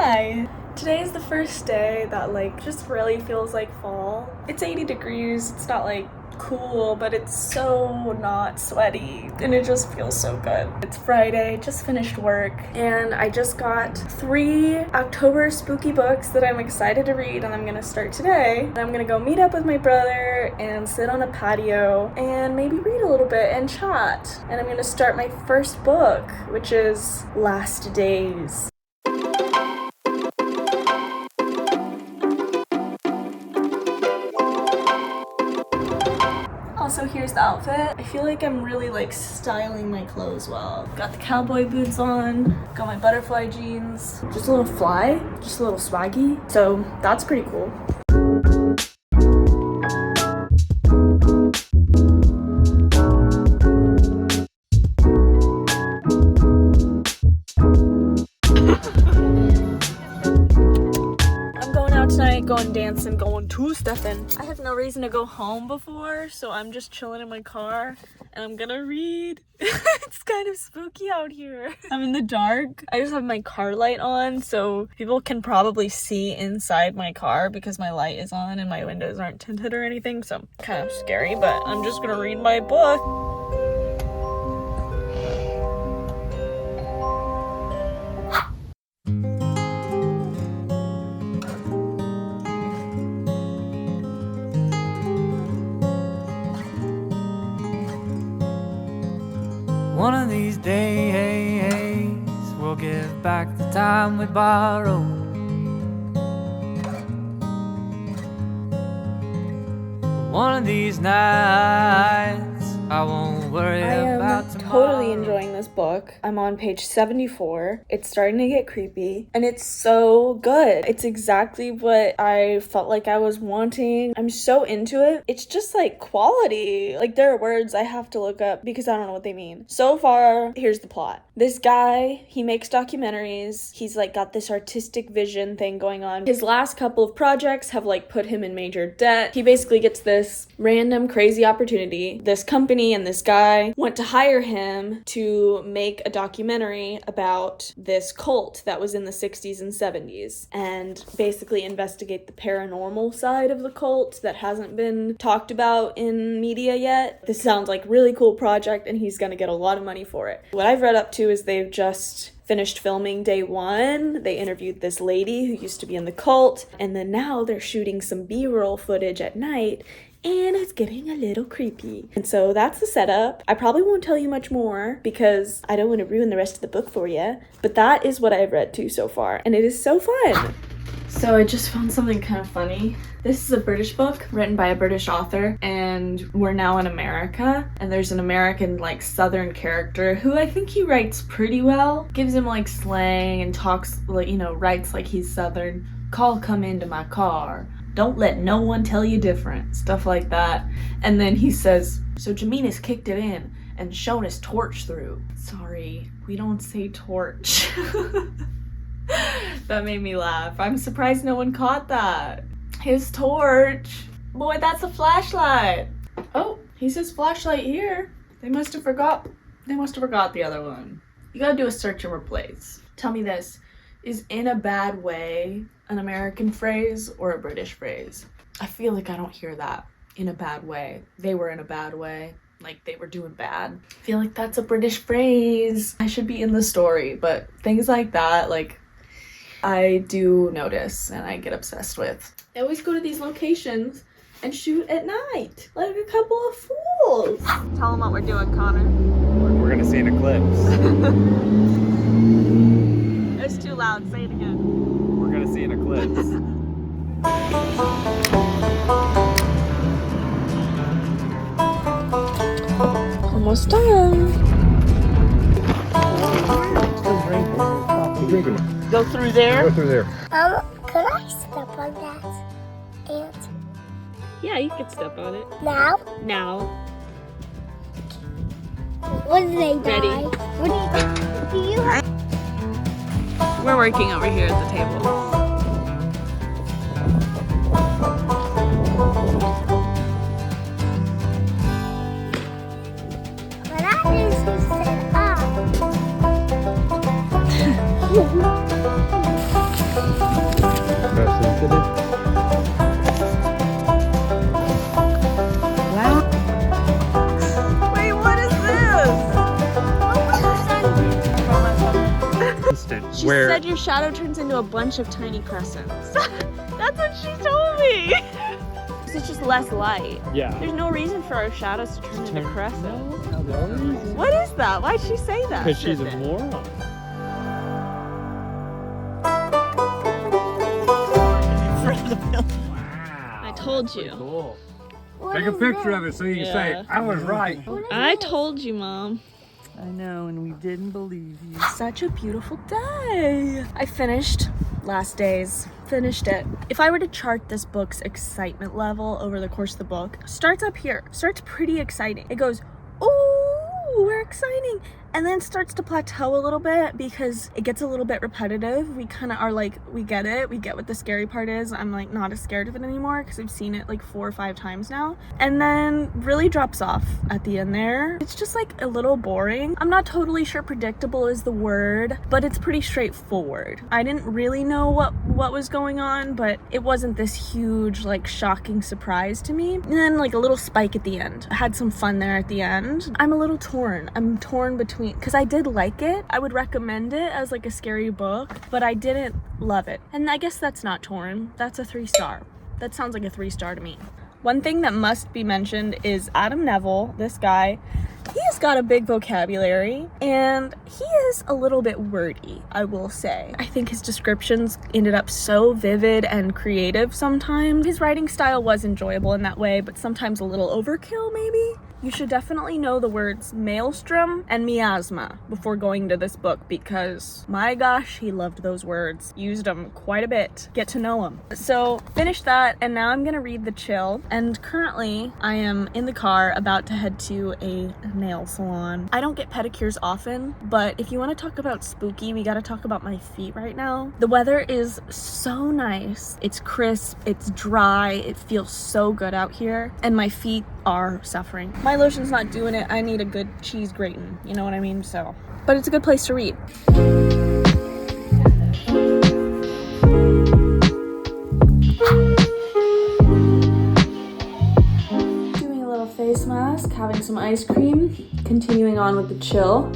Hi! Today is the first day that just really feels like fall. It's 80 degrees, it's not cool, but it's so not sweaty and it just feels so good. It's Friday, just finished work, and I just got 3 October spooky books that I'm excited to read, and I'm gonna start today. And I'm gonna go meet up with my brother and sit on a patio and maybe read a little bit and chat. And I'm gonna start my first book, which is Last Days. Also, here's the outfit. I feel like I'm really styling my clothes well. Got the cowboy boots on, got my butterfly jeans, just a little fly, just a little swaggy. So that's pretty cool. Going dancing, going two-stepping. I have no reason to go home before, so I'm just chilling in my car and I'm gonna read. It's kind of spooky out here. I'm in the dark. I just have my car light on, so people can probably see inside my car because my light is on and my windows aren't tinted or anything, so kind of scary, but I'm just gonna read my book. One of these days, we'll give back the time we borrowed. One of these nights, I won't worry about tomorrow. I'm totally enjoying this book. I'm on page 74. It's starting to get creepy, and it's so good. It's exactly what I felt like I was wanting. I'm so into it. It's just quality. There are words I have to look up because I don't know what they mean. So far, here's the plot. This guy, he makes documentaries. He's got this artistic vision thing going on. His last couple of projects have put him in major debt. He basically gets this random crazy opportunity. This company and this guy want to hire him to make a documentary about this cult that was in the 60s and 70s and basically investigate the paranormal side of the cult that hasn't been talked about in media yet. This sounds like a really cool project, and he's gonna get a lot of money for it. What I've read up to is they've just finished filming day 1. They interviewed this lady who used to be in the cult, and then now they're shooting some B-roll footage at night, and it's getting a little creepy. And so that's the setup. I probably won't tell you much more because I don't want to ruin the rest of the book for you, but that is what I've read to so far, and it is so fun. So I just found something kind of funny. This is a British book written by a British author, and we're now in America, and there's an American southern character who I think he writes pretty well. Gives him slang and talks writes like he's southern. Call come into my car. Don't let no one tell you different. Stuff like that. And then he says, so Jamina's kicked it in and shown his torch through. Sorry, we don't say torch. That made me laugh. I'm surprised no one caught that. His torch. Boy, that's a flashlight. Oh, he says flashlight here. They must have forgot the other one. You gotta do a search and replace. Tell me this. Is in a bad way an American phrase or a British phrase? I feel like I don't hear that. In a bad way. They were in a bad way. They were doing bad. I feel like that's a British phrase. I should be in the story, but things like that, I do notice and I get obsessed with. I always go to these locations and shoot at night, like a couple of fools. Tell them what we're doing, Connor. We're gonna see an eclipse. It's too loud. Say it again. We're gonna see an eclipse. Almost done. Go through there? Go through there. Could I step on that ant? Yeah, you could step on it. Now? Now. When they die? Ready. What do you have? We're working over here at the table. But I need to set up. said your shadow turns into a bunch of tiny crescents. That's what she told me. It's just less light. Yeah. There's no reason for our shadows to turn into crescents. No, the only reason. What is that? Why'd she say that? Because she's a moron. I told you. Cool. What Take a is picture that? of it so you can Yeah. say, I was right. I told you, Mom. I know, and we didn't believe you. Such a beautiful day. I finished Last Days. Finished it. If I were to chart this book's excitement level over the course of the book, starts up here. Starts pretty exciting. It goes, ooh, we're exciting. And then starts to plateau a little bit because it gets a little bit repetitive. We kind of are like, we get it. We get what the scary part is. I'm like not as scared of it anymore because I've seen it like 4 or 5 times now. And then really drops off at the end there. It's just like a little boring. I'm not totally sure predictable is the word, but it's pretty straightforward. I didn't really know what was going on, but it wasn't this huge like shocking surprise to me. And then like a little spike at the end. I had some fun there at the end. I'm a little torn. I'm torn between, because I did like it. I would recommend it as like a scary book, but I didn't love it. And I guess that's not torn. That's a 3-star. That sounds like a 3-star to me. One thing that must be mentioned is Adam Neville, this guy. He has got a big vocabulary and he is a little bit wordy, I will say. I think his descriptions ended up so vivid and creative sometimes. His writing style was enjoyable in that way, but sometimes a little overkill maybe. You should definitely know the words maelstrom and miasma before going to this book because my gosh, he loved those words. Used them quite a bit. Get to know him. So finished that and now I'm gonna read The Chill, and currently I am in the car about to head to a nail salon. I don't get pedicures often, but if you want to talk about spooky, we gotta talk about my feet right now. The weather is so nice. It's crisp, it's dry, it feels so good out here, and my feet are suffering. My lotion's not doing it. I need a good cheese grating, you know what I mean? So, but it's a good place to read. Doing a little face mask, having some ice cream, continuing on with The Chill.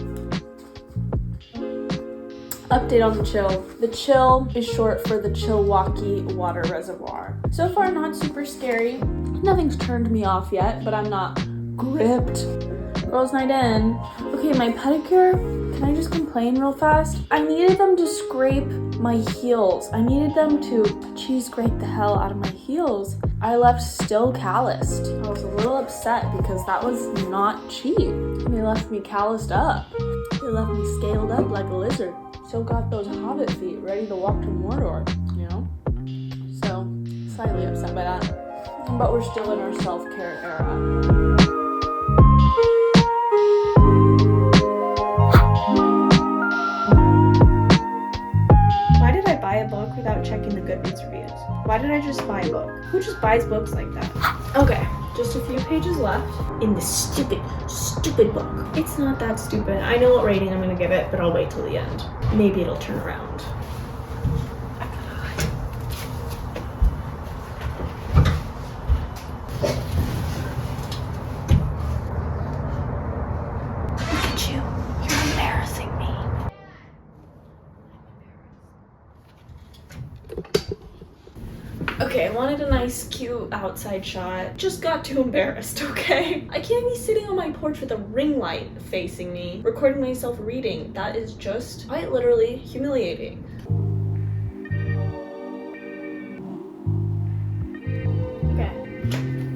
Update on The Chill. The Chill is short for the Chilwaukee Water Reservoir. So far, not super scary. Nothing's turned me off yet, but I'm not gripped. Girls' night in. Okay, my pedicure, can I just complain real fast? I needed them to scrape my heels. I needed them to cheese grate the hell out of my heels. I left still calloused. I was a little upset because that was not cheap. They left me calloused up. They left me scaled up like a lizard. Still got those hobbit feet ready to walk to Mordor, you know? So, slightly upset by that. But we're still in our self-care era. Why did I buy a book without checking the Goodreads reviews? Why did I just buy a book? Who just buys books like that? Okay, just a few pages left in this stupid book. It's not that stupid. I know what rating I'm gonna give it, but I'll wait till the end. Maybe it'll turn around. Okay, I wanted a nice, cute outside shot. Just got too embarrassed, okay? I can't be sitting on my porch with a ring light facing me, recording myself reading. That is just, quite literally, humiliating.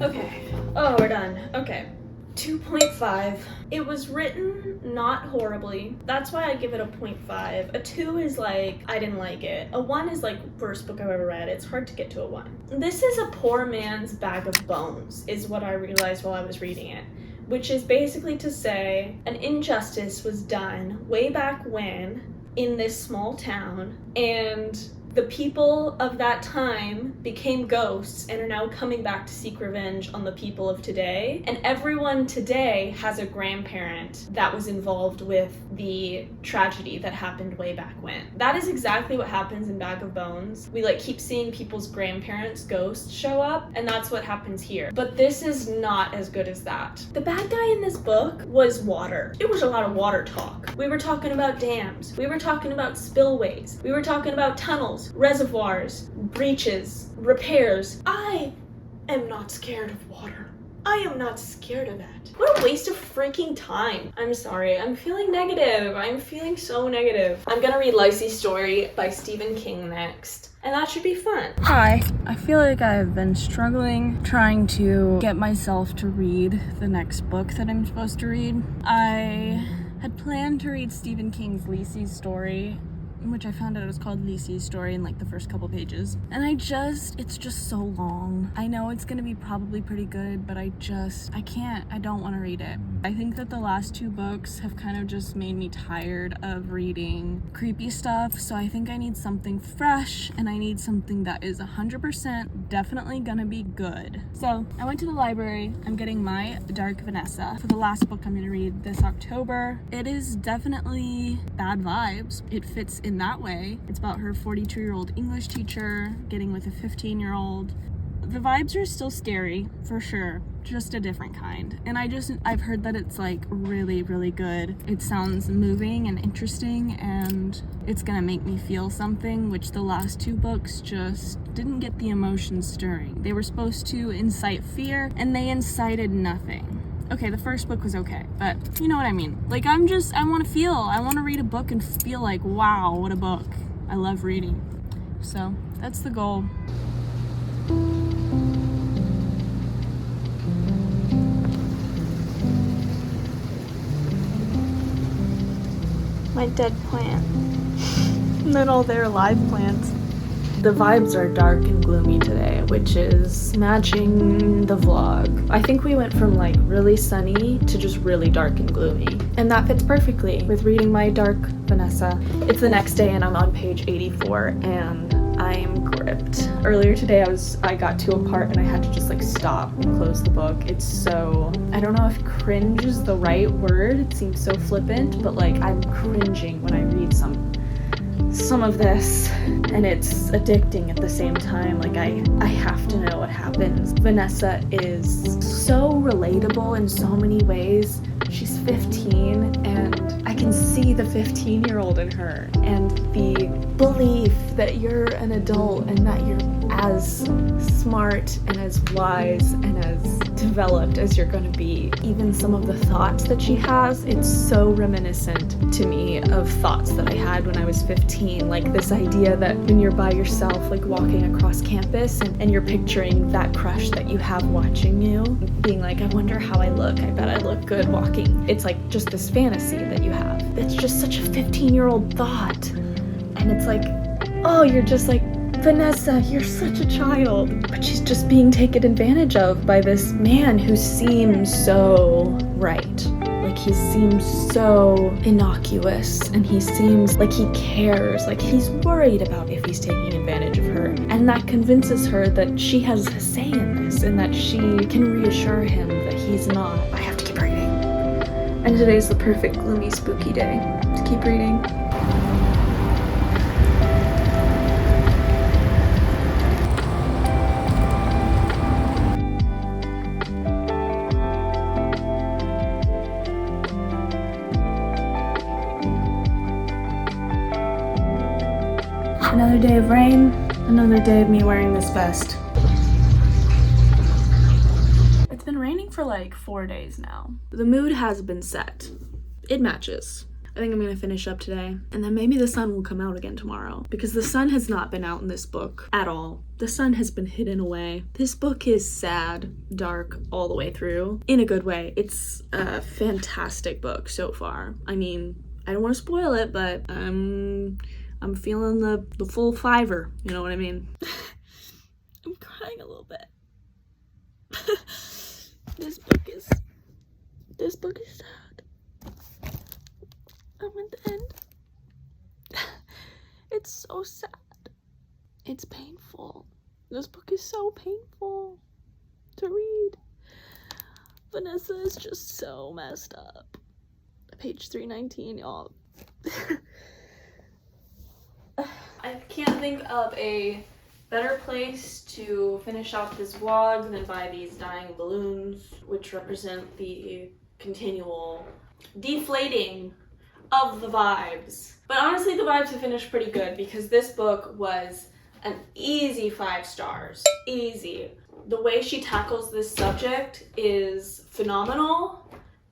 Okay. Oh, we're done. Okay. 2.5. It was written not horribly. That's why I give it a 0.5. A 2 is like, I didn't like it. A 1 is like, worst book I've ever read. It's hard to get to a 1. This is a poor man's bag of bones, is what I realized while I was reading it. Which is basically to say, an injustice was done way back when in this small town, and The people of that time became ghosts and are now coming back to seek revenge on the people of today. And everyone today has a grandparent that was involved with the tragedy that happened way back when. That is exactly what happens in Bag of Bones. We like keep seeing people's grandparents' ghosts show up, and that's what happens here. But this is not as good as that. The bad guy in this book was water. It was a lot of water talk. We were talking about dams. We were talking about spillways. We were talking about tunnels, reservoirs, breaches, repairs. I am not scared of water. I am not scared of it. What a waste of freaking time. I'm sorry, I'm feeling negative. I'm feeling so negative. I'm gonna read Lacey's Story by Stephen King next, and that should be fun. Hi, I feel like I've been struggling trying to get myself to read the next book that I'm supposed to read. I had planned to read Stephen King's Lacey's Story, which I found out it was called Lacey's Story in like the first couple pages. And it's just so long. I know it's gonna be probably pretty good, but I don't want to read it. I think that the last two books have kind of just made me tired of reading creepy stuff, so I think I need something fresh, and I need something that is 100% definitely gonna be good. So I went to the library. I'm getting my Dark Vanessa for the last book I'm gonna read this October. It is definitely bad vibes. It fits in that way. It's about her 42-year-old English teacher getting with a 15-year-old. The vibes are still scary, for sure, just a different kind. And I've heard that it's like really, really good. It sounds moving and interesting, and it's gonna make me feel something, which the last two books just didn't get the emotions stirring. They were supposed to incite fear, and they incited nothing. Okay, the first book was okay, but you know what I mean. Like, I want to read a book and feel like, wow, what a book. I love reading. So that's the goal. My dead plant. And then all their live plants. The vibes are dark and gloomy today, which is matching the vlog. I think we went from like really sunny to just really dark and gloomy. And that fits perfectly with reading my Dark Vanessa. It's the next day and I'm on page 84 and I'm gripped. Earlier today I got to a part and I had to just like stop and close the book. It's so, I don't know if cringe is the right word. It seems so flippant, but like I'm cringing when I read some of this, and it's addicting at the same time. Like I have to know what happens. Vanessa is so relatable in so many ways. She's 15 and I can see the 15-year-old in her, and the belief that you're an adult and that you're as smart and as wise and as developed as you're going to be. Even some of the thoughts that she has, it's so reminiscent to me of thoughts that I had when I was 15. Like this idea that when you're by yourself, like walking across campus, and you're picturing that crush that you have watching you, being like, I wonder how I look. I bet I look good walking. It's like just this fantasy that you have. It's just such a 15-year-old thought. And it's like, oh, you're just like, Vanessa, you're such a child. But she's just being taken advantage of by this man who seems so right. Like he seems so innocuous, and he seems like he cares, like he's worried about if he's taking advantage of her. And that convinces her that she has a say in this, and that she can reassure him that he's not. I have to keep reading. And today's the perfect gloomy, spooky day to keep reading. Another day of rain, another day of me wearing this vest. It's been raining for like 4 days now. The mood has been set. It matches. I think I'm gonna finish up today, and then maybe the sun will come out again tomorrow, because the sun has not been out in this book at all. The sun has been hidden away. This book is sad, dark, all the way through, in a good way. It's a fantastic book so far. I mean, I don't want to spoil it, but I'm feeling the full fiver, you know what I mean? I'm crying a little bit. This book is sad. I'm at the end. It's so sad. It's painful. This book is so painful to read. Vanessa is just so messed up. Page 319, y'all. I can't think of a better place to finish out this vlog than by these dying balloons, which represent the continual deflating of the vibes. But honestly, the vibes have finished pretty good because this book was an easy 5 stars. Easy. The way she tackles this subject is phenomenal.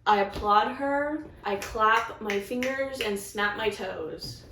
I applaud her. I clap my fingers and snap my toes.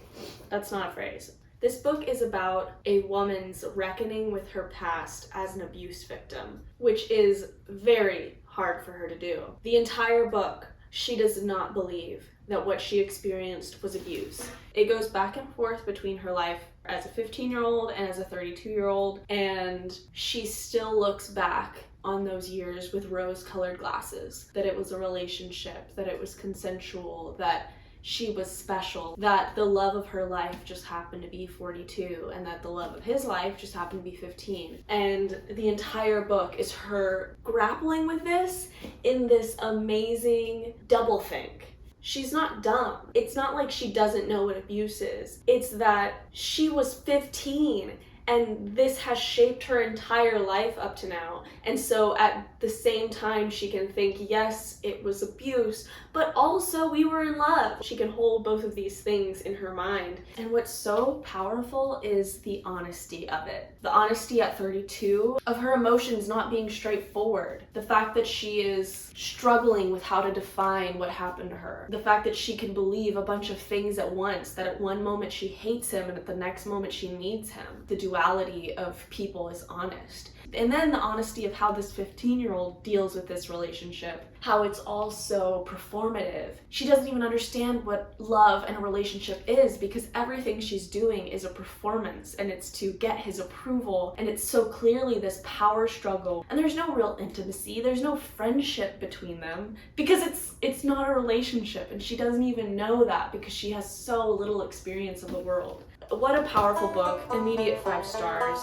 That's not a phrase. This book is about a woman's reckoning with her past as an abuse victim, which is very hard for her to do. The entire book, she does not believe that what she experienced was abuse. It goes back and forth between her life as a 15-year-old and as a 32-year-old, and she still looks back on those years with rose-colored glasses, that it was a relationship, that it was consensual, that she was special, that the love of her life just happened to be 42, and that the love of his life just happened to be 15. And the entire book is her grappling with this in this amazing doublethink. She's not dumb. It's not like she doesn't know what abuse is. It's that she was 15 and this has shaped her entire life up to now. And so at the same time, she can think, yes, it was abuse, but also we were in love. She can hold both of these things in her mind. And what's so powerful is the honesty of it. The honesty at 32 of her emotions not being straightforward. The fact that she is struggling with how to define what happened to her. The fact that she can believe a bunch of things at once, that at one moment she hates him and at the next moment she needs him. The duality of people is honest. And then the honesty of how this 15-year-old deals with this relationship, how it's all so performative. She doesn't even understand what love and a relationship is because everything she's doing is a performance and it's to get his approval, and it's so clearly this power struggle, and there's no real intimacy, there's no friendship between them because it's not a relationship, and she doesn't even know that because she has so little experience of the world. What a powerful book. Immediate 5 stars.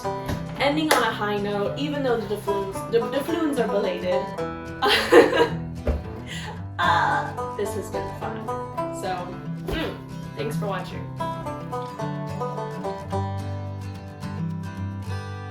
Ending on a high note, even though the doubloons are belated. This has been fun. So, thanks for watching.